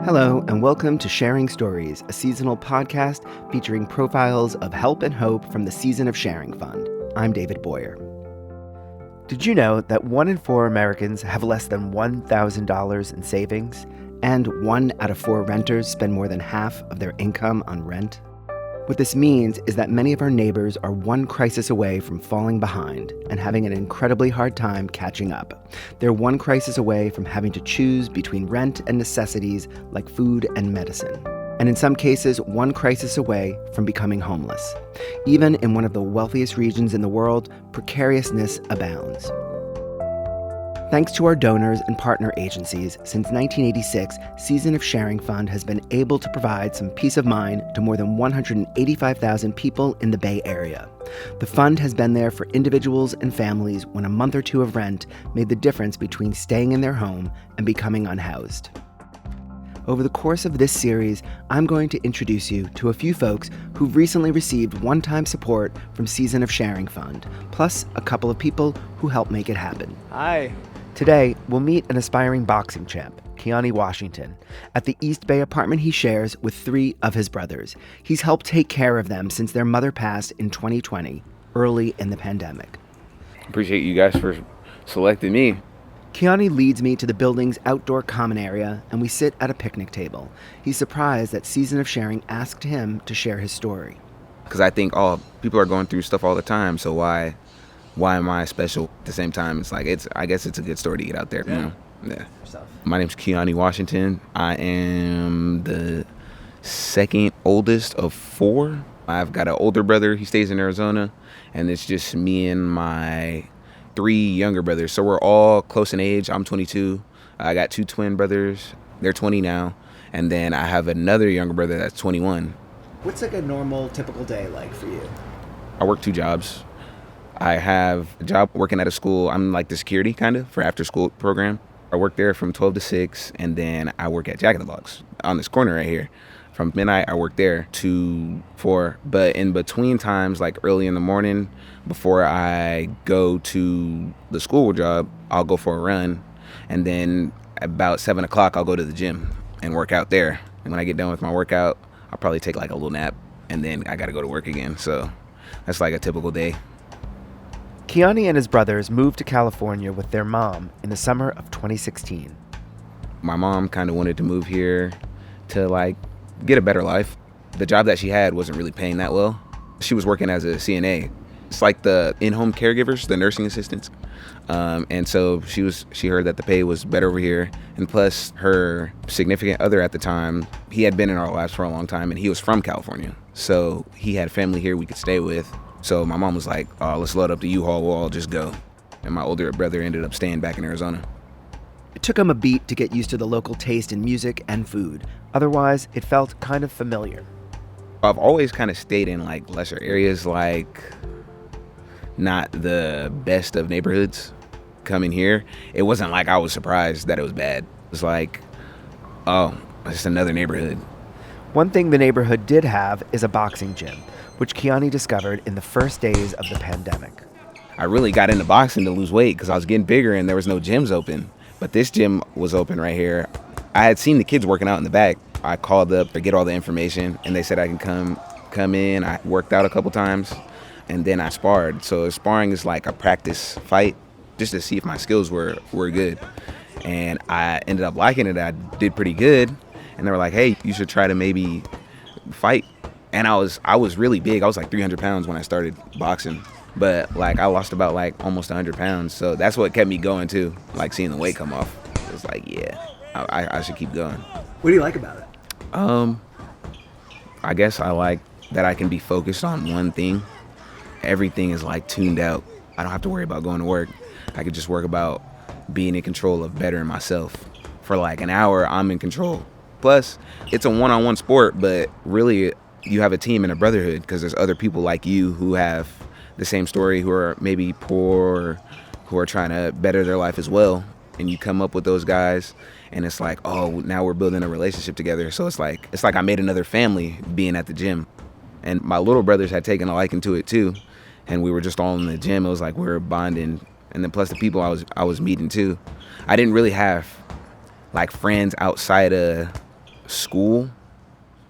Hello, and welcome to Sharing Stories, a seasonal podcast featuring profiles of help and hope from the Season of Sharing Fund. I'm David Boyer. Did you know that 1 in 4 Americans have less than $1,000 in savings, and 1 out of 4 renters spend more than half of their income on rent? What this means is that many of our neighbors are one crisis away from falling behind and having an incredibly hard time catching up. They're one crisis away from having to choose between rent and necessities like food and medicine. And in some cases, one crisis away from becoming homeless. Even in one of the wealthiest regions in the world, precariousness abounds. Thanks to our donors and partner agencies, since 1986, Season of Sharing Fund has been able to provide some peace of mind to more than 185,000 people in the Bay Area. The fund has been there for individuals and families when a month or two of rent made the difference between staying in their home and becoming unhoused. Over the course of this series, I'm going to introduce you to a few folks who've recently received one-time support from Season of Sharing Fund, plus a couple of people who helped make it happen. Hi. Today, we'll meet an aspiring boxing champ, Keoni Washington, at the East Bay apartment he shares with 3 of his brothers. He's helped take care of them since their mother passed in 2020, early in the pandemic. Appreciate you guys for selecting me. Keoni leads me to the building's outdoor common area, and we sit at a picnic table. He's surprised that Season of Sharing asked him to share his story. Because I think, people are going through stuff all the time, so why am I special? At the same time, it's like, I guess it's a good story to get out there. Yeah. You know? Yeah. My name's Keoni Washington. I am the second oldest of 4. I've got an older brother. He stays in Arizona, and it's just me and my 3 younger brothers. So we're all close in age. I'm 22. I got 2 twin brothers. They're 20 now. And then I have another younger brother that's 21. What's like a normal, typical day like for you? I work 2 jobs. I have a job working at a school. I'm like the security kind of for after school program. I work there from 12 to 6, and then I work at Jack in the Box on this corner right here. From midnight, I work there to 4. But in between times, like early in the morning, before I go to the school job, I'll go for a run. And then about 7 o'clock, I'll go to the gym and work out there. And when I get done with my workout, I'll probably take like a little nap, and then I got to go to work again. So that's like a typical day. Keoni and his brothers moved to California with their mom in the summer of 2016. My mom kind of wanted to move here to like get a better life. The job that she had wasn't really paying that well. She was working as a CNA. It's like the in-home caregivers, the nursing assistants. And so she heard that the pay was better over here. And plus her significant other at the time, he had been in our lives for a long time, and he was from California. So he had family here we could stay with. So my mom was like, let's load up the U-Haul, we'll all just go. And my older brother ended up staying back in Arizona. It took him a beat to get used to the local taste in music and food. Otherwise, it felt kind of familiar. I've always kind of stayed in like lesser areas, like not the best of neighborhoods. Coming here, it wasn't like I was surprised that it was bad. It was like, it's just another neighborhood. One thing the neighborhood did have is a boxing gym, which Keoni discovered in the first days of the pandemic. I really got into boxing to lose weight because I was getting bigger and there was no gyms open. But this gym was open right here. I had seen the kids working out in the back. I called up to get all the information, and they said I can come in. I worked out a couple times, and then I sparred. So sparring is like a practice fight just to see if my skills were good. And I ended up liking it. I did pretty good. And they were like, hey, you should try to maybe fight. And I was really big. I was like 300 pounds when I started boxing. But like I lost about like almost 100 pounds. So that's what kept me going too. Like seeing the weight come off. It was like, yeah, I should keep going. What do you like about it? I guess I like that I can be focused on one thing. Everything is like tuned out. I don't have to worry about going to work. I could just work about being in control of bettering myself. For like an hour, I'm in control. Plus, it's a one-on-one sport, but really you have a team and a brotherhood because there's other people like you who have the same story, who are maybe poor, who are trying to better their life as well. And you come up with those guys, and it's like, now we're building a relationship together. So it's like I made another family being at the gym. And my little brothers had taken a liking to it too. And we were just all in the gym. It was like we were bonding. And then plus the people I was meeting too. I didn't really have like friends outside of school.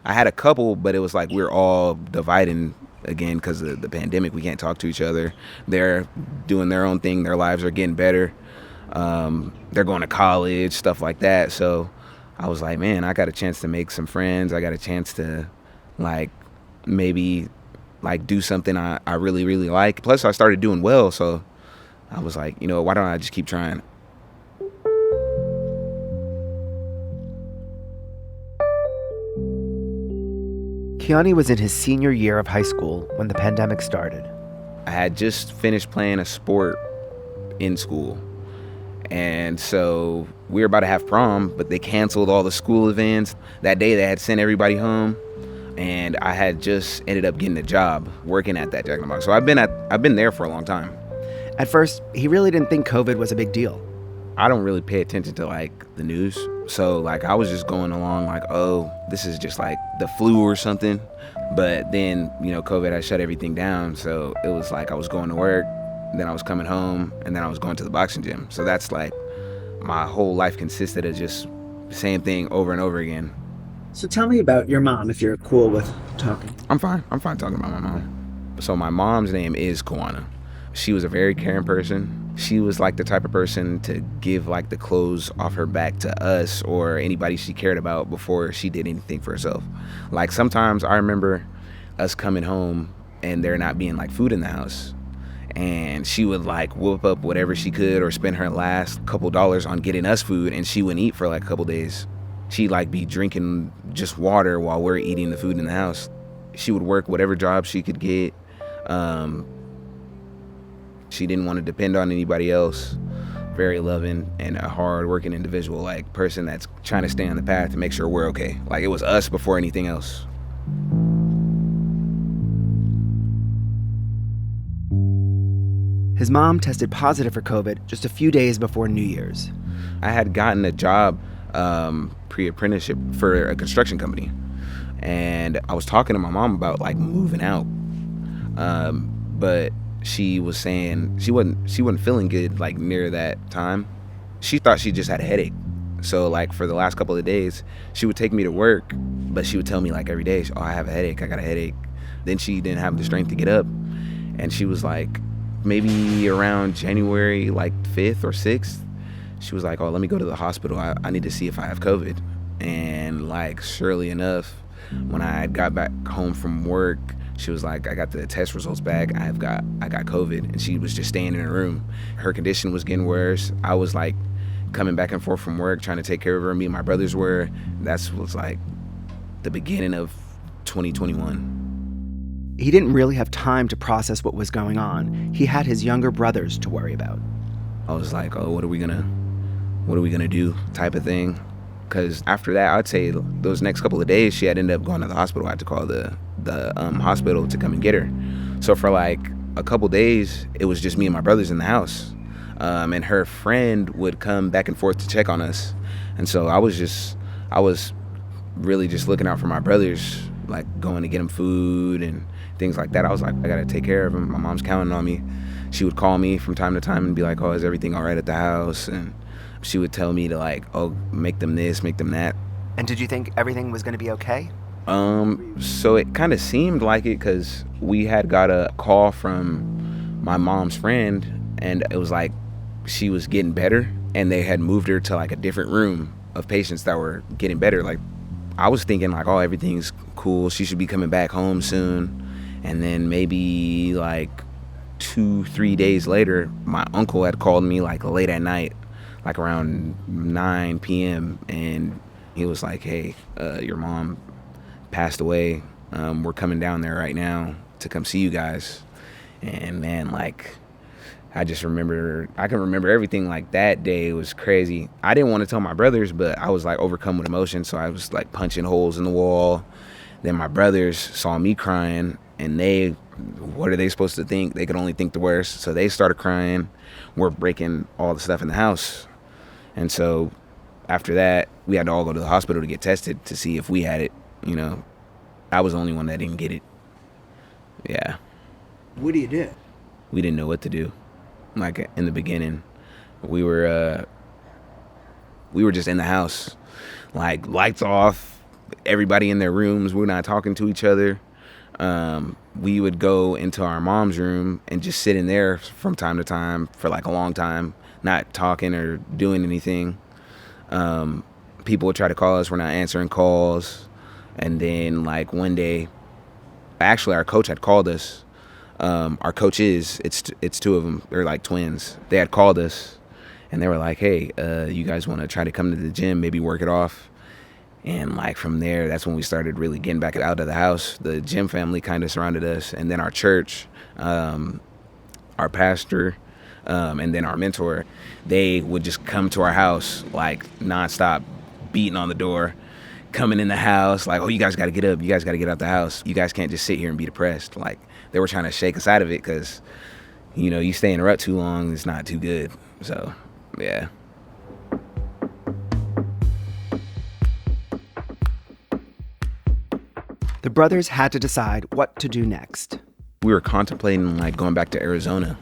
I had a couple, but it was like we're all dividing again because of the pandemic. We can't talk to each other. They're doing their own thing. Their lives are getting better. They're going to college, stuff like that. So I was like, man, I got a chance to make some friends. I got a chance to like maybe like do something I really, really like. Plus I started doing well. So I was like, you know, why don't I just keep trying? Keoni was in his senior year of high school when the pandemic started. I had just finished playing a sport in school. And so we were about to have prom, but they canceled all the school events. That day they had sent everybody home. And I had just ended up getting a job working at that Jack in the Box. So I've been there for a long time. At first, he really didn't think COVID was a big deal. I don't really pay attention to like the news. So like I was just going along like, oh, this is just like the flu or something. But then, you know, COVID had shut everything down. So it was like I was going to work, then I was coming home, and then I was going to the boxing gym. So that's like my whole life consisted of just the same thing over and over again. So tell me about your mom, if you're cool with talking. I'm fine talking about my mom. So my mom's name is Keoni. She was a very caring person. She was like the type of person to give like the clothes off her back to us or anybody she cared about before she did anything for herself. Like sometimes I remember us coming home and there not being like food in the house. And she would like whoop up whatever she could or spend her last couple dollars on getting us food, and she wouldn't eat for like a couple days. She'd like be drinking just water while we're eating the food in the house. She would work whatever job she could get. She didn't want to depend on anybody else. Very loving and a hard-working individual, like person that's trying to stay on the path to make sure we're okay. Like it was us before anything else. His mom tested positive for COVID just a few days before New Year's. I had gotten a job pre-apprenticeship for a construction company, and I was talking to my mom about like moving out, but she was saying she wasn't feeling good like near that time. She thought she just had a headache. So like for the last couple of days, she would take me to work, but she would tell me like every day, oh, I have a headache, I got a headache. Then she didn't have the strength to get up. And she was like, maybe around January like 5th or 6th, she was like, oh, let me go to the hospital. I need to see if I have COVID. And like surely enough, when I got back home from work, she was like, I got the test results back. I got COVID. And she was just staying in her room. Her condition was getting worse. I was like coming back and forth from work, trying to take care of her. Me and my brothers were. That was like the beginning of 2021. He didn't really have time to process what was going on. He had his younger brothers to worry about. I was like, oh, what are we gonna do type of thing. Because after that, I'd say those next couple of days, she had ended up going to the hospital. I had to call the hospital to come and get her. So for like a couple days, it was just me and my brothers in the house. And her friend would come back and forth to check on us. And so I was really just looking out for my brothers, like going to get them food and things like that. I was like, I gotta take care of them. My mom's counting on me. She would call me from time to time and be like, oh, is everything all right at the house? And she would tell me to like, oh, make them this, make them that. And did you think everything was going to be okay? So it kind of seemed like it, because we had got a call from my mom's friend, and it was like she was getting better, and they had moved her to like a different room of patients that were getting better. Like I was thinking like, oh, everything's cool. She should be coming back home soon. And then maybe like 2-3 days later, my uncle had called me like late at night, like around 9 p.m. And he was like, hey, your mom passed away. We're coming down there right now to come see you guys. And man, like, I can remember everything. Like that day was crazy. I didn't want to tell my brothers, but I was like overcome with emotion. So I was like punching holes in the wall. Then my brothers saw me crying, and what are they supposed to think? They could only think the worst. So they started crying. We're breaking all the stuff in the house. And so after that, we had to all go to the hospital to get tested to see if we had it. You know, I was the only one that didn't get it. Yeah. What do you do? We didn't know what to do. Like in the beginning, we were just in the house, like lights off, everybody in their rooms. We're not talking to each other. We would go into our mom's room and just sit in there from time to time for like a long time, not talking or doing anything. People would try to call us. We're not answering calls. And then like one day, actually our coach had called us. Our coaches, it's two of them. They're like twins. They had called us and they were like, hey, you guys want to try to come to the gym, maybe work it off? And like from there, that's when we started really getting back out of the house. The gym family kind of surrounded us. And then our church, our pastor, and then our mentor, they would just come to our house like nonstop, beating on the door, coming in the house like, oh, you guys got to get up. You guys got to get out the house. You guys can't just sit here and be depressed. Like they were trying to shake us out of it because, you know, you stay in a rut too long, it's not too good. So, yeah. The brothers had to decide what to do next. We were contemplating like going back to Arizona.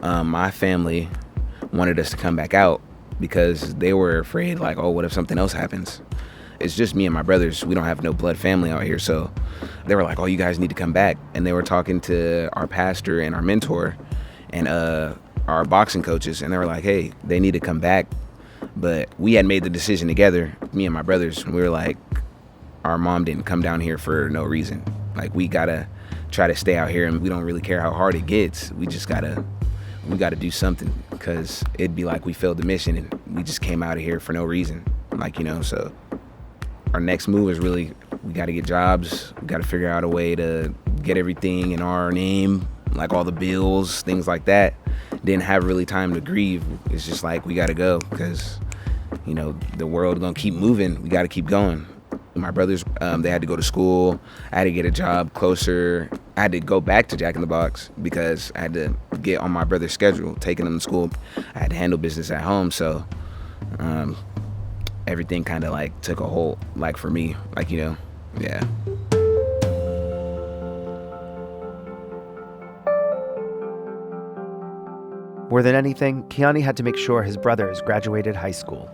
My family wanted us to come back out because they were afraid like, oh, what if something else happens? It's just me and my brothers. We don't have no blood family out here. So they were like, oh, you guys need to come back. And they were talking to our pastor and our mentor and our boxing coaches. And they were like, hey, they need to come back. But we had made the decision together, me and my brothers. And we were like, our mom didn't come down here for no reason. Like we gotta try to stay out here and we don't really care how hard it gets. We gotta do something because it'd be like we failed the mission and we just came out of here for no reason. Like, you know, so our next move is really, we gotta get jobs. We gotta figure out a way to get everything in our name, like all the bills, things like that. Didn't have really time to grieve. It's just like, we gotta go because, you know, the world gonna keep moving. We gotta keep going. My brothers, they had to go to school. I had to get a job closer. I had to go back to Jack in the Box because I had to get on my brother's schedule, taking them to school. I had to handle business at home. So everything kind of like took a hold, like for me, like, you know, yeah. More than anything, Keoni had to make sure his brothers graduated high school.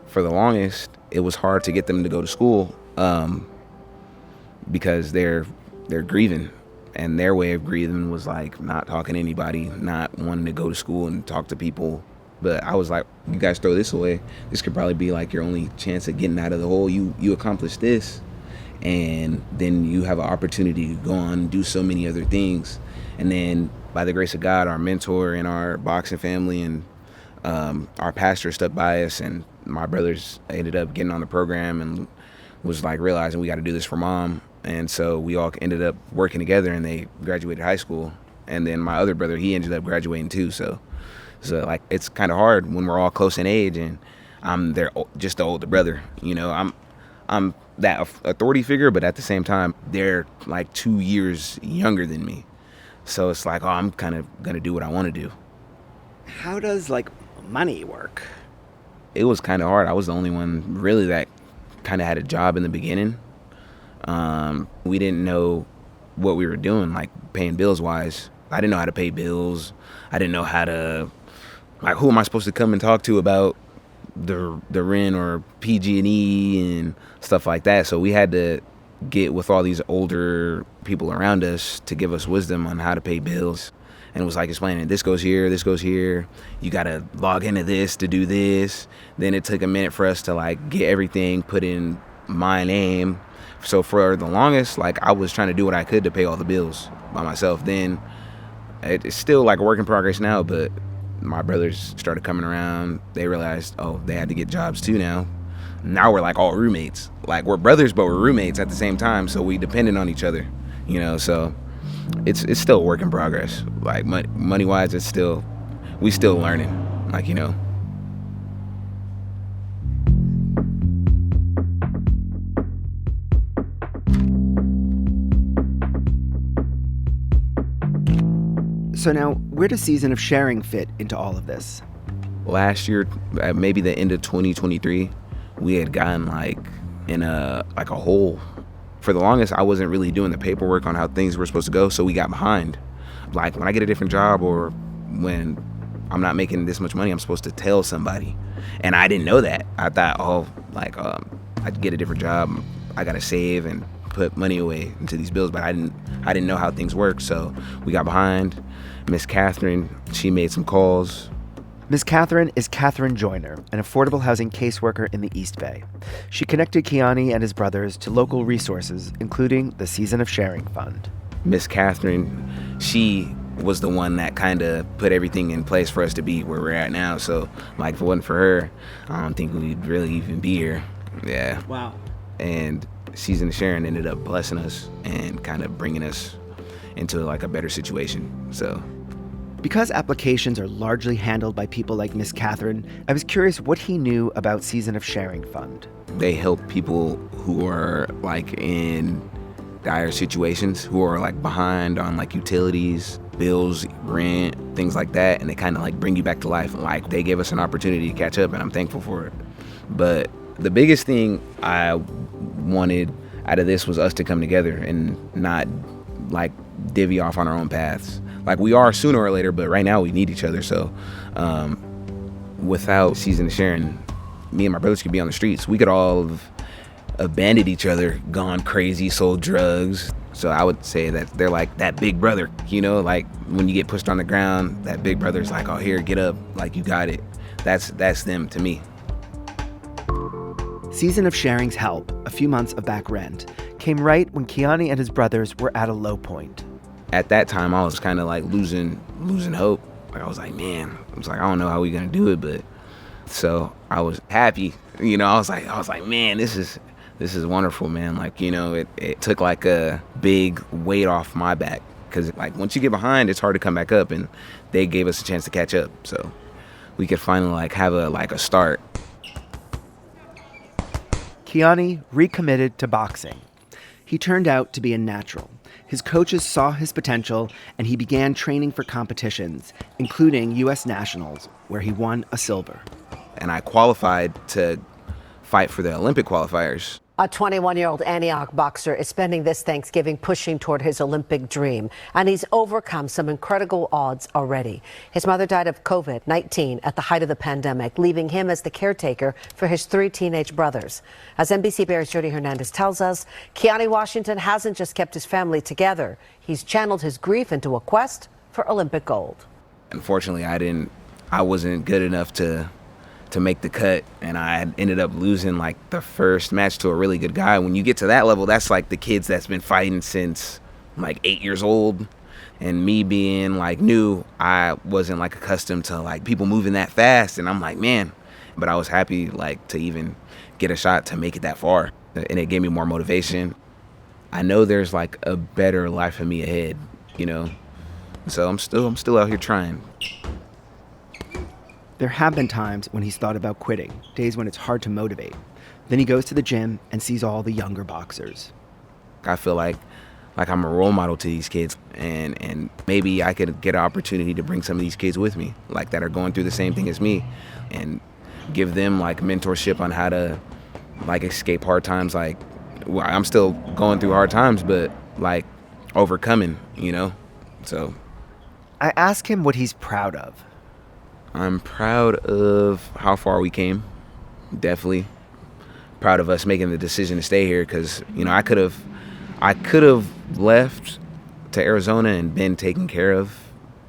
For the longest, it was hard to get them to go to school because they're grieving, and their way of grieving was like not talking to anybody, not wanting to go to school and talk to people. But I was like, you guys throw this away. This could probably be like your only chance of getting out of the hole. You accomplish this, and then you have an opportunity to go on and do so many other things. And then by the grace of God, our mentor and our boxing family and our pastor stuck by us, and my brothers ended up getting on the program and was like realizing we got to do this for mom. And so we all ended up working together and they graduated high school. And then my other brother, he ended up graduating too. So like, it's kind of hard when we're all close in age and I'm just the older brother. You know, I'm that authority figure, but at the same time, they're like 2 years younger than me. So it's like, oh, I'm kind of going to do what I want to do. How does like money work? It was kind of hard. I was the only one really that kind of had a job in the beginning. We didn't know what we were doing, like paying bills wise. I didn't know how to pay bills. I didn't know how to, like, who am I supposed to come and talk to about the rent or PG&E and stuff like that. So we had to get with all these older people around us to give us wisdom on how to pay bills. And it was like explaining, this goes here, you gotta log into this to do this. Then it took a minute for us to like get everything put in my name. So for the longest, like I was trying to do what I could to pay all the bills by myself. Then it's still like a work in progress now, but my brothers started coming around. They realized, oh, they had to get jobs too now. Now we're like all roommates. Like we're brothers, but we're roommates at the same time. So we depended on each other, you know, so it's still a work in progress. Like money wise, we still learning, like, you know. So now, where does Season of Sharing fit into all of this? Last year, at maybe the end of 2023, we had gotten like in a hole. For the longest, I wasn't really doing the paperwork on how things were supposed to go, so we got behind. Like when I get a different job or when I'm not making this much money, I'm supposed to tell somebody. And I didn't know that. I thought, I'd get a different job. I gotta save and put money away into these bills, but I didn't know how things work, so we got behind. Miss Catherine, she made some calls. Ms. Catherine is Catherine Joyner, an affordable housing caseworker in the East Bay. She connected Keoni and his brothers to local resources, including the Season of Sharing Fund. Miss Catherine, she was the one that kind of put everything in place for us to be where we're at now. So, like, if it wasn't for her, I don't think we'd really even be here. Yeah. Wow. And Season of Sharing ended up blessing us and kind of bringing us into, like, a better situation. So, because applications are largely handled by people like Miss Catherine, I was curious what he knew about Season of Sharing Fund. they help people who are, like, in dire situations, who are, like, behind on, like, utilities, bills, rent, things like that, and they kind of, like, bring you back to life. Like, they gave us an opportunity to catch up, and I'm thankful for it. But the biggest thing I wanted out of this was us to come together and not, like, divvy off on our own paths. Like, we are sooner or later, but right now we need each other. So without Season of Sharing, me and my brothers could be on the streets. We could all have abandoned each other, gone crazy, sold drugs. So I would say that they're like that big brother, you know, like when you get pushed on the ground, that big brother's like, oh, here, get up, like, you got it. That's them to me. Season of Sharing's help, a few months of back rent, came right when Keoni and his brothers were at a low point. At that time, I was kind of like losing hope. Like, I was like, man, I don't know how we're gonna do it, but so I was happy, you know. I was like, man, this is wonderful, man. Like, you know, it took like a big weight off my back, because like once you get behind, it's hard to come back up, and they gave us a chance to catch up, so we could finally like have a start. Keoni recommitted to boxing. He turned out to be a natural. His coaches saw his potential, and he began training for competitions, including U.S. Nationals, where he won a silver. And I qualified to fight for the Olympic qualifiers. A 21-year-old Antioch boxer is spending this Thanksgiving pushing toward his Olympic dream, and he's overcome some incredible odds already. His mother died of COVID-19 at the height of the pandemic, leaving him as the caretaker for his 3 teenage brothers. As NBC Bears' Jody Hernandez tells us, Keoni Washington hasn't just kept his family together. He's channeled his grief into a quest for Olympic gold. Unfortunately, I wasn't good enough to make the cut, and I ended up losing like the first match to a really good guy. When you get to that level, that's like the kids that's been fighting since like 8 years old, and me being like new, I wasn't like accustomed to like people moving that fast, and I'm like, man, but I was happy like to even get a shot to make it that far, and it gave me more motivation. I know there's like a better life for me ahead, you know, so I'm still out here trying. There have been times when he's thought about quitting, days when it's hard to motivate. Then he goes to the gym and sees all the younger boxers. I feel like I'm a role model to these kids, and maybe I could get an opportunity to bring some of these kids with me, like that are going through the same thing as me, and give them like mentorship on how to like escape hard times. Like, well, I'm still going through hard times, but like overcoming, you know? So I ask him what he's proud of. I'm proud of how far we came, definitely. Proud of us making the decision to stay here, because, you know, I could have left to Arizona and been taken care of,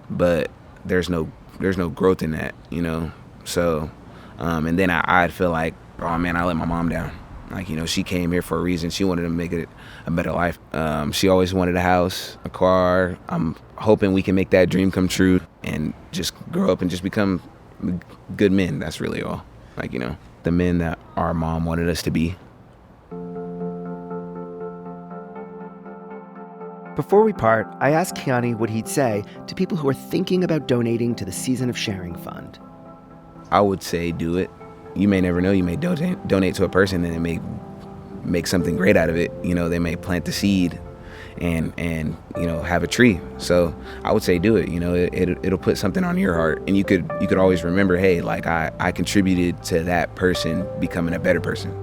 but there's no growth in that, you know. So, and then I'd feel like, oh man, I let my mom down. Like, you know, she came here for a reason. She wanted to make it a better life. She always wanted a house, a car. I'm hoping we can make that dream come true and just grow up and just become good men. That's really all. Like, you know, the men that our mom wanted us to be. Before we part, I asked Keoni what he'd say to people who are thinking about donating to the Season of Sharing Fund. I would say do it. You may never know. You may donate to a person and it may make something great out of it. You know, they may plant the seed and you know, have a tree. So I would say do it. You know, it'll put something on your heart, and you could always remember, hey, like I contributed to that person becoming a better person.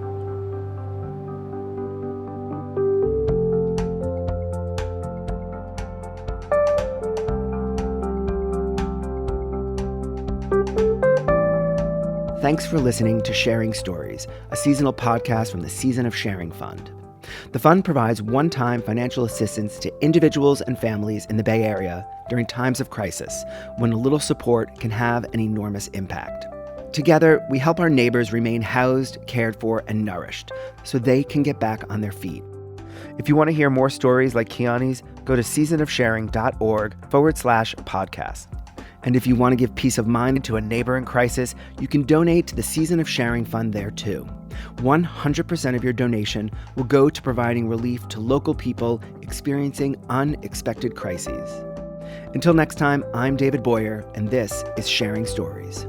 Thanks for listening to Sharing Stories, a seasonal podcast from the Season of Sharing Fund. The fund provides one-time financial assistance to individuals and families in the Bay Area during times of crisis, when a little support can have an enormous impact. Together, we help our neighbors remain housed, cared for, and nourished so they can get back on their feet. If you want to hear more stories like Keoni's, go to seasonofsharing.org/podcast. And if you want to give peace of mind to a neighbor in crisis, you can donate to the Season of Sharing Fund there too. 100% of your donation will go to providing relief to local people experiencing unexpected crises. Until next time, I'm David Boyer, and this is Sharing Stories.